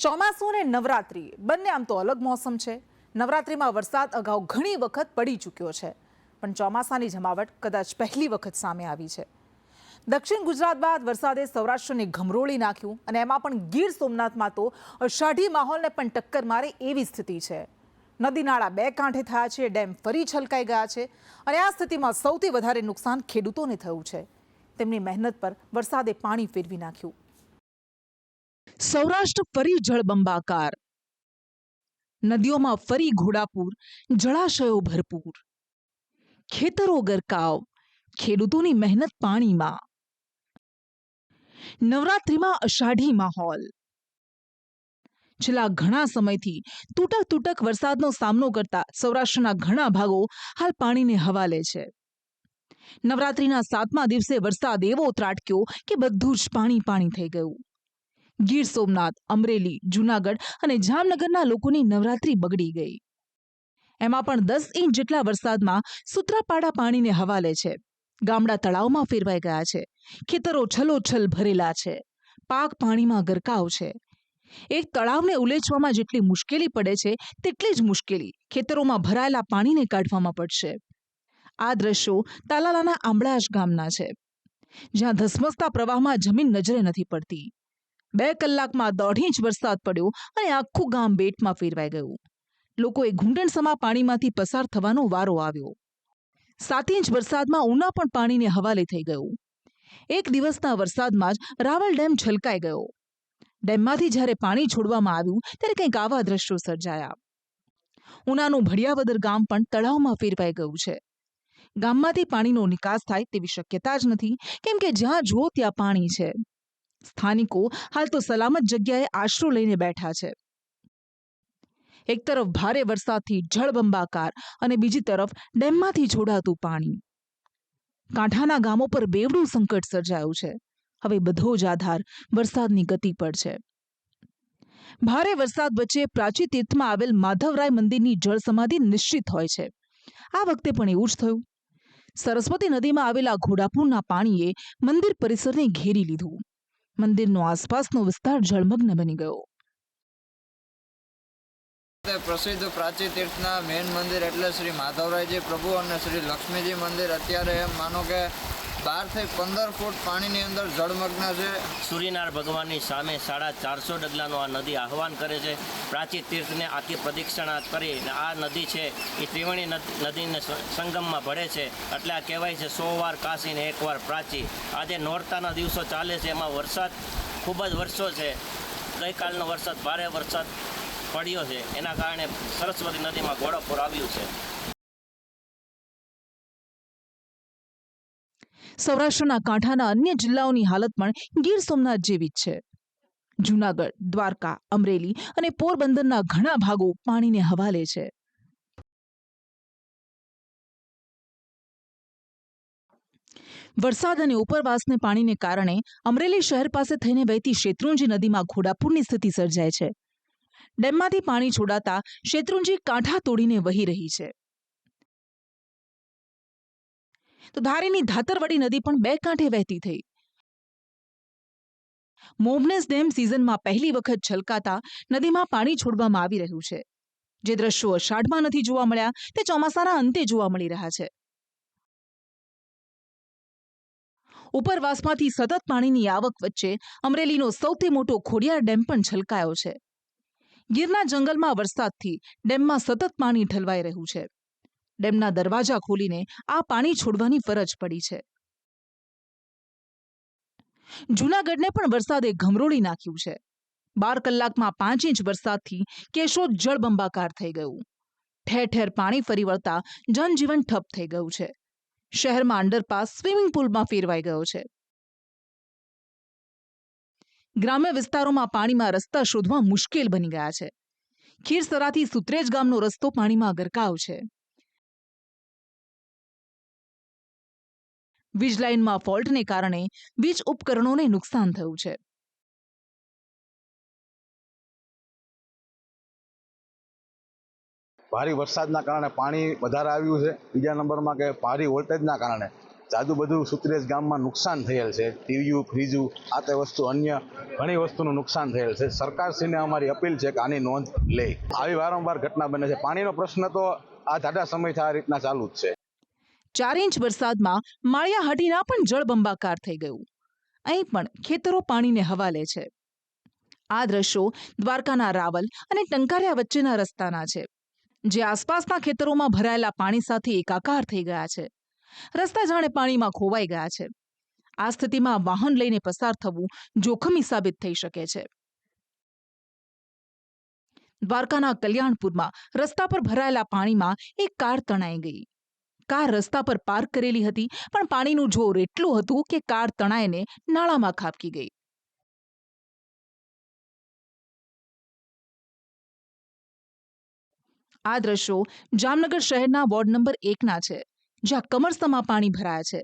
ચોમાસું અને નવરાત્રી બંને આમ તો અલગ મોસમ છે। નવરાત્રીમાં વરસાદ અગાઉ ઘણી વખત પડી ચૂક્યો છે, પણ ચોમાસાની જમાવટ કદાચ પહેલી વખત સામે આવી છે। દક્ષિણ ગુજરાત બાદ વરસાદે સૌરાષ્ટ્રને ઘમરોળી નાખ્યું અને એમાં પણ ગીર સોમનાથમાં તો અષાઢી માહોલને પણ ટક્કર મારે એવી સ્થિતિ છે। નદી નાળા બે કાંઠે થયા છે, ડેમ ફરી છલકાઈ ગયા છે અને આ સ્થિતિમાં સૌથી વધારે નુકસાન ખેડૂતોને થયું છે। તેમની મહેનત પર વરસાદે પાણી ફેરવી નાખ્યું। સૌરાષ્ટ્ર ફરી જળબંબાકાર, નદીઓમાં ફરી ઘોડાપૂર, જળાશયો ભરપૂર, ખેતરો ગરકાવ, ખેડૂતોની મહેનત પાણીમાં। નવરાત્રીમાં અષાઢી માહોલ। છેલ્લા ઘણા સમયથી તૂટક વરસાદનો સામનો કરતા સૌરાષ્ટ્રના ઘણા ભાગો હાલ પાણીને હવાલે છે। નવરાત્રીના 7મા દિવસે વરસાદ એવો ત્રાટક્યો કે બધું જ પાણી થઈ ગયું। ગીર સોમનાથ, અમરેલી, જૂનાગઢ અને જામનગરના લોકોની નવરાત્રી બગડી ગઈ। એમાં પણ 10 ઇંચ જેટલા વરસાદમાં સૂત્રાપાડા પાણીને હવાલે છે। ગામડા તળાવમાં ફેરવાઈ ગયા છે, ખેતરો છલોછલ ભરેલા છે, પાક પાણીમાં ગરકાવ છે। એક તળાવને ઉલેચવામાં જેટલી મુશ્કેલી પડે છે, તેટલી જ મુશ્કેલી ખેતરોમાં ભરાયેલા પાણીને કાઢવામાં પડશે। આ દ્રશ્યો તાલાલાના આંબળાજ ગામના છે, જ્યાં ધસમસતા પ્રવાહમાં જમીન નજરે નથી પડતી। 2 કલાકમાં 1.5 ઇંચ વરસાદ પડ્યો અને આખું ગામ બેટમાં ફેરવાઈ ગયું। લોકોએ ઘૂંટણસમા પાણીમાંથી પસાર થવાનો વારો આવ્યો। 7 ઇંચ વરસાદમાં ઉના પણ પાણીને હવાલે થઈ ગયું। એક દિવસના વરસાદમાં જ રાવલ ડેમ છલકાઈ ગયો। ડેમમાંથી જ્યારે પાણી છોડવામાં આવ્યું ત્યારે કંઈક આવા દ્રશ્યો સર્જાયા। ઉનાનું ભડિયાવદર ગામ પણ તળાવમાં ફેરવાઈ ગયું છે। ગામમાંથી પાણીનો નિકાસ થાય તેવી શક્યતા જ નથી, કેમ કે જ્યાં જુઓ ત્યાં પાણી છે। સ્થાનિકો હાલ તો સલામત જગ્યાએ આશરો લઈને બેઠા છે। એક તરફ ભારે વરસાદથી જળબંબાકાર અને બીજી તરફ ડેમમાંથી છોડાતું પાણી। કાંઠાના ગામો પર બેવડું સંકટ સર્જાયું છે। હવે બધો જ આધાર વરસાદની ગતિ પર છે। ભારે વરસાદ વચ્ચે પ્રાચી તીર્થમાં આવેલ માધવરાય મંદિરની જળ સમાધિ નિશ્ચિત હોય છે। આ વખતે પણ એવું જ થયું। સરસ્વતી નદીમાં આવેલા ઘોડાપૂરના પાણીએ મંદિર પરિસરને ઘેરી લીધું। મંદિરનો આસપાસનો વિસ્તાર જળમગ્ન બની ગયો। પ્રસિદ્ધ પ્રાચી તીર્થના મેન મંદિર એટલે શ્રી માધવરાયજી પ્રભુ અને શ્રી લક્ષ્મીજી મંદિર અત્યારે એમ માનો કે 12 થી 15 ફૂટ પાણીની અંદર જળમગ્ન છે। સૂર્યનારાયણ ભગવાનની સામે 450 ડગલાનું આ નદી આહવાન કરે છે। પ્રાચી તીર્થને આખી પ્રદક્ષિણા કરી આ નદી છે એ ત્રિવેણી નદીને સંગમમાં ભળે છે, એટલે આ કહેવાય છે 100 વાર કાશી ને 1 વાર પ્રાચી। આજે નોરતાના દિવસો ચાલે છે, એમાં વરસાદ ખૂબ જ વરસો છે। ગઈકાલનો વરસાદ ભારે વરસાદ પડ્યો છે, એના કારણે સરસ્વતી નદીમાં ઘોડાપૂર આવ્યું છે। સૌરાષ્ટ્રના કાંઠાના અન્ય જિલ્લાઓની હાલત પણ ગીર સોમનાથ જેવી જ છે। જૂનાગઢ, દ્વારકા, અમરેલી અને પોરબંદરના ઘણા ભાગો પાણીને હવાલે છે। વરસાદ અને ઉપરવાસને પાણીને કારણે અમરેલી શહેર પાસે થઈને વહેતી શેત્રુંજી નદીમાં ઘોડાપૂરની સ્થિતિ સર્જાય છે। ડેમમાંથી પાણી છોડાતા શેત્રુંજી કાંઠા તોડીને વહી રહી છે, તો ધારીની ધાતરવડી નદી પણ 2 કાંઠે વહેતી થઈ। મોબનેસ ડેમ સિઝનમાં પહેલી વખત છલકાતા નદીમાં પાણી છોડવામાં આવી રહ્યું છે। જે દ્રશ્યો અષાઢમાં નથી જોવા મળ્યા તે ચોમાસાના અંતે જોવા મળી રહ્યા છે। ઉપરવાસમાંથી સતત પાણીની આવક વચ્ચે અમરેલીનો સૌથી મોટો ખોડિયાર ડેમ પણ છલકાયો છે। ગીરના જંગલમાં વરસાદથી ડેમમાં સતત પાણી ઠલવાઈ રહ્યું છે। ડેમના દરવાજા ખોલીને આ પાણી છોડવાની ફરજ પડી છે। જૂનાગઢને પણ વરસાદે ઘમરોળી નાખ્યું છે। 12 કલાકમાં 5 ઇંચ વરસાદથી કેશોદ જળબંબાકાર થઈ ગયું। ઠેર ઠેર પાણી ફરી વળતા જનજીવન ઠપ થઈ ગયું છે। શહેરમાં અંડરપાસ સ્વિમિંગ પુલમાં ફેરવાઈ ગયો છે। ગ્રામ્ય વિસ્તારોમાં પાણીમાં રસ્તા શોધવા મુશ્કેલ બની ગયા છે। ખીરસરાથી સુત્રેજ ગામનો રસ્તો પાણીમાં ગરકાવ છે। વીજ લાઇનમાં ફોલ્ટને કારણે વીજ ઉપકરણોને નુકસાન થયું છે। ભારે વરસાદના કારણે પાણી વધારે આવ્યું છે। બીજા નંબરમાં કે ભારે વોલ્ટેજના કારણે જાદુ બધું સુત્રેજ ગામમાં નુકસાન થયેલ છે. ટીવીયું, ફ્રીજું, આ તે વસ્તુ અન્ય ઘણી વસ્તુનું નુકસાન થયેલ છે. સરકારશ્રીને અમારી અપીલ છે કે આની નોંધ લે. આવી વારંવાર ઘટના બને છે. પાણીનો પ્રશ્ન તો આ જાડા સમયથી આ રીતના ચાલુ જ છે. 4 ઇંચ વરસાદમાં માળિયાહાટીના પણ જળબંબાકાર થઈ ગયું. અહીં પણ ખેતરો પાણીને હવાલે છે. આ દ્રશ્યો દ્વારકાના રાવલ અને ટંકારિયા વચ્ચેના રસ્તાના છે, જે આસપાસના ખેતરોમાં ભરાયેલા પાણી સાથે એકાકાર થઈ ગયા છે. રસ્તા જાણે પાણીમાં ખોવાઈ ગયા છે. આ સ્થિતિમાં વાહન લઈને પસાર થવું જોખમી સાબિત થઈ શકે છે. દ્વારકાના કલ્યાણપુરમાં રસ્તા પર ભરાયેલા પાણીમાં એક કાર તણાઈ ગઈ. કાર રસ્તા પર પાર્ક કરેલી હતી, પણ પાણીનું જોર એટલું હતું કે કાર તણાઈને નાળામાં ખાબકી ગઈ. આ દ્રશ્યો જામનગર શહેરના વોર્ડ નંબર 1ના છે, જ્યાં કમરસમાં પાણી ભરાયા છે.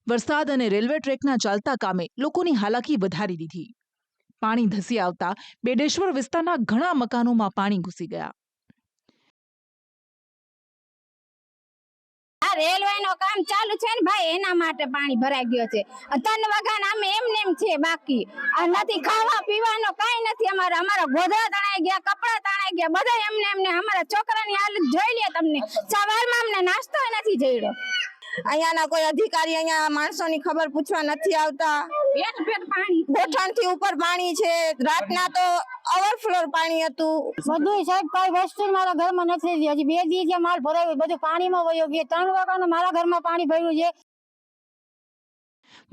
વરસાદ અને રેલવે ટ્રેકના ચાલતા કામે લોકોની હાલાકી વધારી દીધી. પાણી ધસી આવતા બેડેશ્વર વિસ્તારના ઘણા મકાનોમાં પાણી ઘૂસી ગયા. રેલવેનો કામ ચાલુ છે ને ભાઈ, એના માટે પાણી ભરાઈ ગયો છે. 3 વાગ્યાના અમે એમ છે, બાકી આ નથી ખાવા પીવાનો કાંઈ નથી. અમારા ગોધરા તણાઈ ગયા, કપડા તણાઈ ગયા, બધા એમને અમારા છોકરાની હાલત જોઈ લે તમને. સવારમાં અમને નાસ્તો નથી જડ્યો. અહીંયાના કોઈ અધિકારી અહીંયા માણસોની ખબર પૂછવા નથી આવતા. ગોઠણથી ઉપર પાણી છે. રાતના તો ઓવરફ્લો પાણી હતું. બધું સાહેબ કઈ વસ્તુ મારા ઘરમાં નથી. હજી 2 દિવસ માલ ભરાયો, બધું પાણીમાં વયો ગયો. 3 વાગ્યાનું મારા ઘરમાં પાણી ભર્યું છે.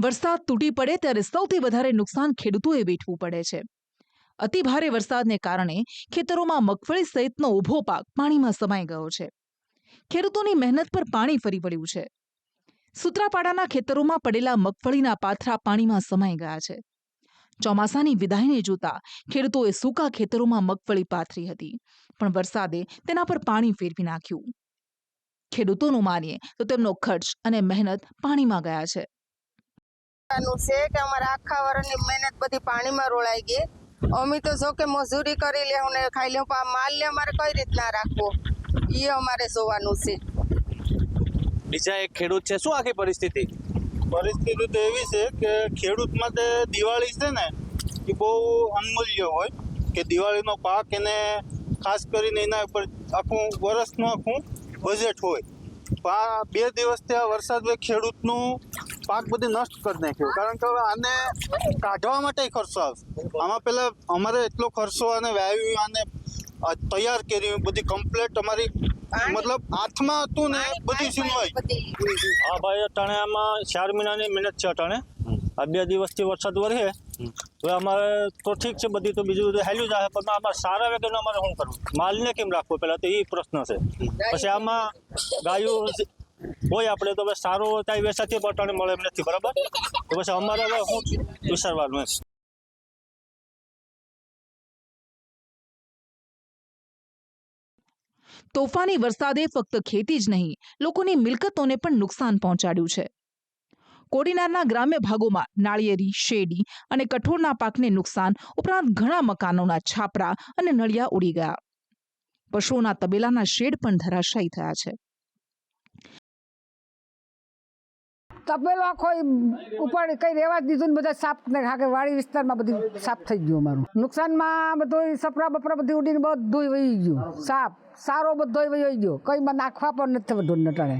વરસાદ તૂટી પડે ત્યારે સૌથી વધારે નુકસાન ખેડૂતોએ વેઠવું પડે છે. અતિ ભારે વરસાદને કારણે ખેતરોમાં મગફળી સહિતનો ઊભો પાક પાણીમાં સમાઈ ગયો છે. ખેડૂતોની મહેનત પર પાણી ફરી વળ્યું છે. સૂત્રાપાડાના ખેતરોમાં પડેલા મગફળીના પાથરા પાણીમાં સમાઈ ગયા છે. ચોમાસાની વિદાયને જોતા ખેડૂતોએ સૂકા ખેતરોમાં મગફળી પાથરી હતી, પણ વરસાદે તેના પર પાણી ફેરવી નાખ્યું. ખેડૂતોનું માનીએ તો તેમનો ખર્ચ અને મહેનત પાણીમાં ગયા છે. છે કે અમારા આખા વર્ષની મહેનત બધી પાણીમાં રોળાઈ ગઈ. અમે તો જો કે મજૂરી કરી લેવું ને ખાઈ લેવું, પણ માલ ને અમારે કઈ રીતના રાખવો એ અમારે જોવાનું છે. બીજા એક ખેડૂત છે, શું આખી પરિસ્થિતિ તો એવી છે કે ખેડૂત માટે દિવાળી છે ને એ બહુ અનમૂલ્ય હોય, કે દિવાળીનો પાક એને ખાસ કરીને એના ઉપર આખું વર્ષનું આખું બજેટ હોય. પણ આ 2 દિવસથી આ વરસાદ ખેડૂતનું પાક બધી નષ્ટ કરી નાખ્યો. કારણ કે હવે આને કાઢવા માટે ખર્ચો આવશે. આમાં પહેલા અમારે એટલો ખર્ચો અને વાવ્યું અને તૈયાર કર્યું બધી કમ્પ્લેટ અમારી મતલબ હાથમાં હતું ને બધી સીનવાઈ. હા ભાઈ, અટાણે આમાં 4 મહિનાની મહેનત છે. અટાણે આ 2 દિવસથી વરસાદ વરસે હવે અમારે તો ઠીક છે, બધી તો બીજું બધું હાલ્યું જાય, પણ અમારે સારા વેગેનો અમારે શું કરવું, માલને કેમ રાખવો, પહેલાં તો એ પ્રશ્ન છે. પછી આમાં ગાયું હોય આપણે તો હવે સારો કાંઈ વેચાતી અટાણે મળે એમ નથી, બરાબર? તો પછી અમારે હવે શું વિચારવાનું એમ. તોફાની વરસાદે ફક્ત ખેતી જ નહીં, લોકોની મિલકતોને પણ નુકસાન પહોંચાડ્યું છે. કોડીનારના ગ્રામ્ય ભાગોમાં નાળિયેરી, શેરડી અને કઠોળના પાકને નુકસાન ઉપરાંત ઘણા મકાનોના છાપરા અને નળિયા ઉડી ગયા. પશુઓના તબેલાના શેડ પણ ધરાશાયી થયા છે. તબેલો આખો ઉપર કઈ રહેવા જ દીધું ને બધા સાફ વાડી વિસ્તારમાં બધું સાફ થઈ ગયું. અમારું નુકસાનમાં બધું સપરા બપરા બધી ઉડીને બધું વહી ગયું. સારો બધો વહી ગયો. કઈમાં નાખવા પણ નથી બધું નટાણે.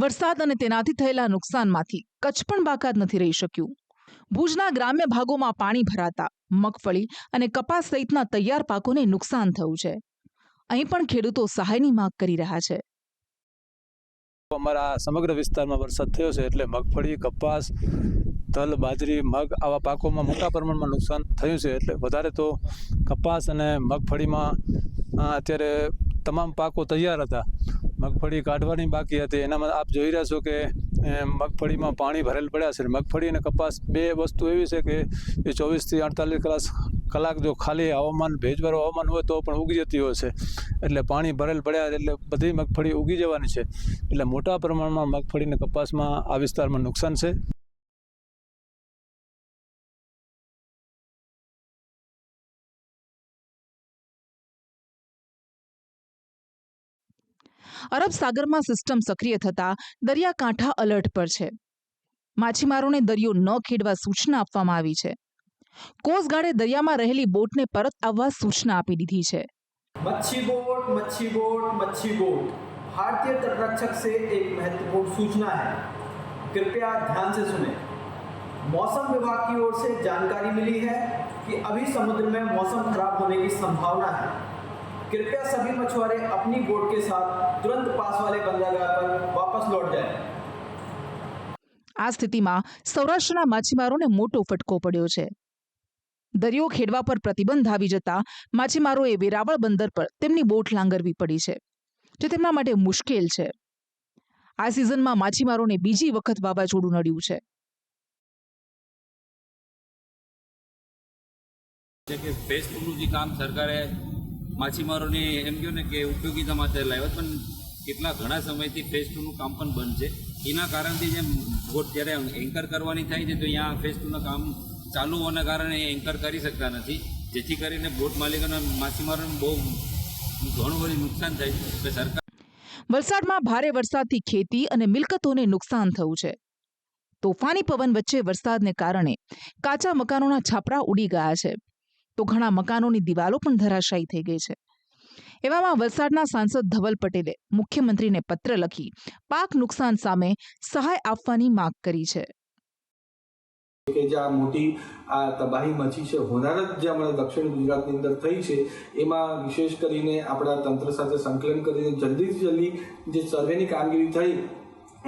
વરસાદ અને તેનાથી થયેલા નુકસાનમાંથી કચ્છ પણ બાકાત નથી રહી શક્યું. ભુજના ગ્રામ્ય ભાગોમાં પાણી ભરાતા મગફળી અને કપાસ સહિતના તૈયાર પાકોને નુકસાન થયું છે. અહીં પણ ખેડૂતો સહાયની માંગ કરી રહ્યા છે. અમારા સમગ્ર વિસ્તારમાં વરસાદ થયો છે, એટલે મગફળી, કપાસ, તલ, બાજરી, મગ આવા પાકોમાં મોટા પ્રમાણમાં નુકસાન થયું છે. એટલે વધારે તો કપાસ અને મગફળીમાં અત્યારે તમામ પાકો તૈયાર હતા. મગફળી કાઢવાની બાકી હતી. એનામાં આપ જોઈ રહ્યા છો કે મગફળીમાં પાણી ભરેલ પડ્યા છે. મગફળી અને કપાસ 2 વસ્તુ એવી છે કે એ 24 થી 48 કલાક જો ખાલી હવામાન ભેજવાળું હવામાન હોય તો પણ ઉગી જતી હોય છે. એટલે પાણી ભરેલ પડ્યા એટલે બધી મગફળી ઉગી જવાની છે. એટલે મોટા પ્રમાણમાં મગફળી અને કપાસમાં આ વિસ્તારમાં નુકસાન છે. અરબ સાગરમાં સિસ્ટમ સક્રિય થતા દરિયાકાંઠા અલર્ટ પર છે. માછીમારોને દરિયો ન ખેડવા સૂચના આપવામાં આવી છે. કોસ્ટગાર્ડે દરિયામાં રહેલી બોટને પરત આવવા સૂચના આપી દીધી છે. मच्छी बोट मच्छी बोट मच्छी बोट भारतीय तटरक्षक से एक महत्वपूर्ण सूचना है, कृपया ध्यान से सुने. मौसम विभाग की ओर से जानकारी मिली है कि अभी समुद्र में मौसम खराब होने की संभावना है. कृपया सभी मछुआरे अपनी बोट के साथ तुरंत पास वाले बंदरगाह पर वापस लौट जाएं. આ સ્થિતિમાં સૌરાષ્ટ્રના માછીમારોને મોટો ફટકો પડ્યો છે. દરિયો ખેડવા પર પ્રતિબંધ આવી જતા માછીમારોએ વેરાવળ બંદર પર તેમની બોટ લાંગરવી પડી છે, જે તેમના માટે મુશ્કેલ છે. આ સિઝનમાં માછીમારોને બીજી વખત વાવાઝોડું નડ્યું છે. કે ફેઝ 2નું જે કામ સરકારે માછીમારોને એમ કહ્યું ને કે ઉપયોગિતા માટે લાવ્યો, પણ કેટલા ઘણા સમયથી ફેઝ 2નું કામ પણ બંધ છે. એના કારણથી જેમ બોટ જ્યારે એન્કર કરવાની થાય છે તો અહીંયા ફેઝ 2ના કામ ચાલુ હોવાના કારણે એન્કર કરી શકતા નથી, જેથી કરીને બોટ માલિકોના માછીમારોને બહુ ઘણું બધું નુકસાન થાય છે. સરકાર વલસાડમાં ભારે વરસાદથી ખેતી અને મિલકતોને નુકસાન થયું છે. તોફાની પવન વચ્ચે વરસાદને કારણે કાચા મકાનોના છાપરા ઉડી ગયા છે, તો ઘણા મકાનોની દિવાલો પણ ધરાશાયી થઈ ગઈ છે. એવામાં વલસાડના સાંસદ ધવલ પટેલે મુખ્યમંત્રીને પત્ર લખી પાક નુકસાન સામે સહાય આપવાની માંગ કરી છે. કે જે આ મોટી આ તબાહી મચી છે, હોનારત જે અમારા દક્ષિણ ગુજરાતની અંદર થઈ છે, એમાં વિશેષ કરીને આપણા તંત્ર સાથે સંકલન કરીને જલ્દીથી જલ્દી જે સર્વેની કામગીરી થઈ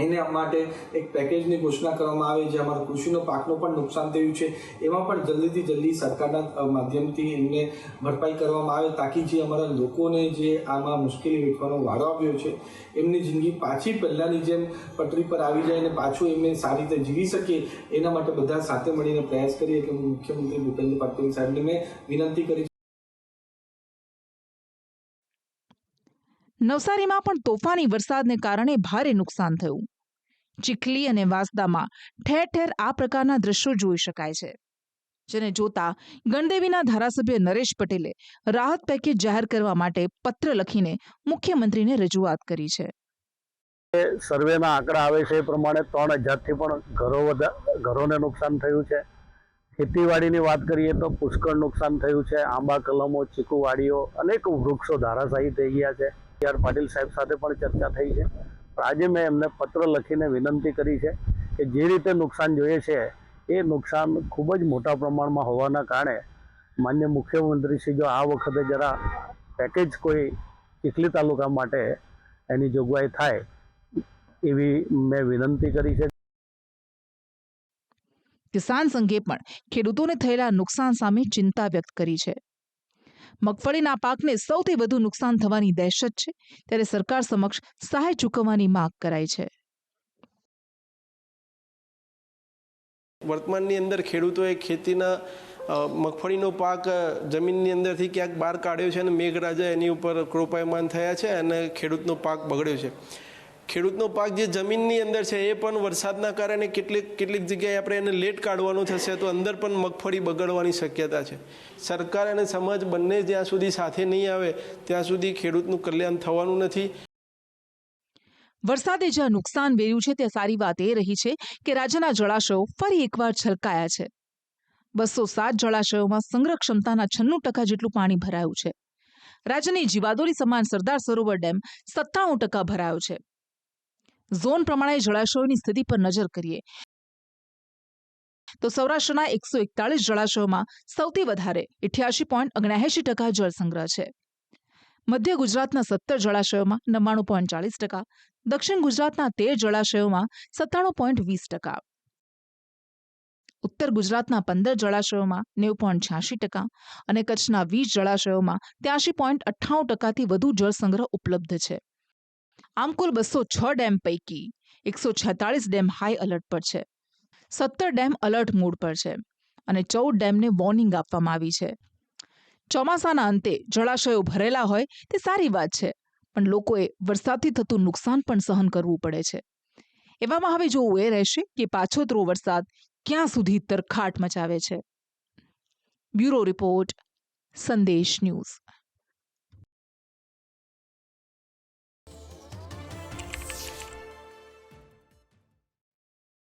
એને માટે એક પેકેજની ઘોષણા કરવામાં આવે, જે અમારા કૃષિનો પાકનું પણ નુકસાન થયું છે એમાં પણ જલ્દીથી જલ્દી સરકારના માધ્યમથી એમને ભરપાઈ કરવામાં આવે, તાકી જે અમારા લોકોને જે આમાં મુશ્કેલી વેઠવાનો વારો આવ્યો છે એમની જિંદગી પાછી પહેલાંની જેમ પટરી પર આવી જાય અને પાછું એમને સારી રીતે જીવી શકે, એના માટે બધા સાથે મળીને પ્રયાસ કરીએ કે મુખ્યમંત્રી ભૂપેન્દ્ર પટેલ સાહેબને મેં વિનંતી કરી. નવસારીમાં પણ તોફાની વરસાદને કારણે ભારે નુકસાન થયું. ચીખલી અને વાંસદામાં ઠેર ઠેર આ પ્રકારના દ્રશ્યો જોઈ શકાય છે, જેને જોતા ગણદેવીના ધારાસભ્ય નરેશ પટેલે રાહત પેકેજ જાહેર કરવા માટે પત્ર લખીને મુખ્યમંત્રીને રજૂઆત કરી છે. સર્વેના આંકડા આવે છે એ પ્રમાણે 3000થી પણ ઘરોને નુકસાન થયું છે. ખેતીવાડીની વાત કરીએ તો પુષ્કળ નુકસાન થયું છે. આંબા કલમો, ચીકુવાડીઓ, અનેક વૃક્ષો ધરાશાયી થઈ ગયા છે. આર પાટીલ સાહેબ સાથે પણ ચર્ચા થઈ છે. આજે મેં એમને પત્ર લખીને વિનંતી કરી છે કે જે રીતે નુકસાન જોઈએ છે એ નુકસાન ખૂબ જ મોટા પ્રમાણમાં હોવાના કારણે માન્ય મુખ્યમંત્રીશ્રી જો આ વખતે જરા પેકેજ કોઈ ચીખલી તાલુકા માટે એની જોગવાઈ થાય એવી મેં વિનંતી કરી છે. કિસાન સંઘે પણ ખેડૂતોને થયેલા નુકસાન સામે ચિંતા વ્યક્ત કરી છે. મગફળીના પાકને સૌથી વધુ નુકસાન થવાની દહેશત છે, ત્યારે સરકાર સમક્ષ સહાય ચૂકવવાની માંગ કરાઈ છે. વર્તમાનની અંદર ખેડૂતોએ ખેતીના મગફળીનો પાક જમીનની અંદરથી ક્યાંક બહાર કાઢ્યો છે અને મેઘરાજા એની ઉપર કૃપાયમાન થયા છે અને ખેડૂતનો પાક બગડ્યો છે. ખેડૂતનો પાક જે જમીનની અંદર છે એ પણ વરસાદના કારણે કેટલીક જગ્યાએ આપણે એને લેટ કાઢવાનું થશે તો અંદર પણ મગફળી બગડવાની શક્યતા છે. સરકાર અને સમાજ બંને જ્યાં સુધી સાથે નહીં આવે ત્યાં સુધી ખેડૂતનું કલ્યાણ થવાનું નથી. વરસાદે જ્યાં નુકસાન વેર્યું છે ત્યાં સારી વાત એ રહી છે કે રાજ્યના જળાશયો ફરી એકવાર છલકાયા છે. 207 જળાશયોમાં સંગ્રહ ક્ષમતાના 96% જેટલું પાણી ભરાયું છે. રાજ્યની જીવાદોરી સમાન સરદાર સરોવર ડેમ 97% ભરાયો છે. ઝોન પ્રમાણે જળાશયોની સ્થિતિ પર નજર કરીએ તો સૌરાષ્ટ્રના 141 જળાશયોમાં સૌથી વધારે 88.79% જળ સંગ્રહ છે. મધ્ય ગુજરાતના 17 જળાશયોમાં 99.40%, દક્ષિણ ગુજરાતના 13 જળાશયોમાં 97.20%, ઉત્તર ગુજરાતના 15 જળાશયોમાં 90.86% અને કચ્છના 20 જળાશયોમાં 83.98%થી વધુ જળ સંગ્રહ ઉપલબ્ધ છે. આમ કુલ 206 ડેમ પૈકી 146 ડેમ હાઈ એલર્ટ પર છે, 17 ડેમ એલર્ટ મોડ પર છે અને 14 ડેમને વોર્નિંગ આપવામાં આવી છે. ચોમાસાના અંતે જળાશયો ભરેલા હોય તે સારી વાત છે, પણ લોકોએ વરસાદથી થતું નુકસાન પણ સહન કરવું પડે છે. એવામાં હવે જોવું એ રહેશે કે પાછોતરો વરસાદ ક્યાં સુધી તરખાટ મચાવે છે. બ્યુરો રિપોર્ટ, સંદેશ ન્યૂઝ.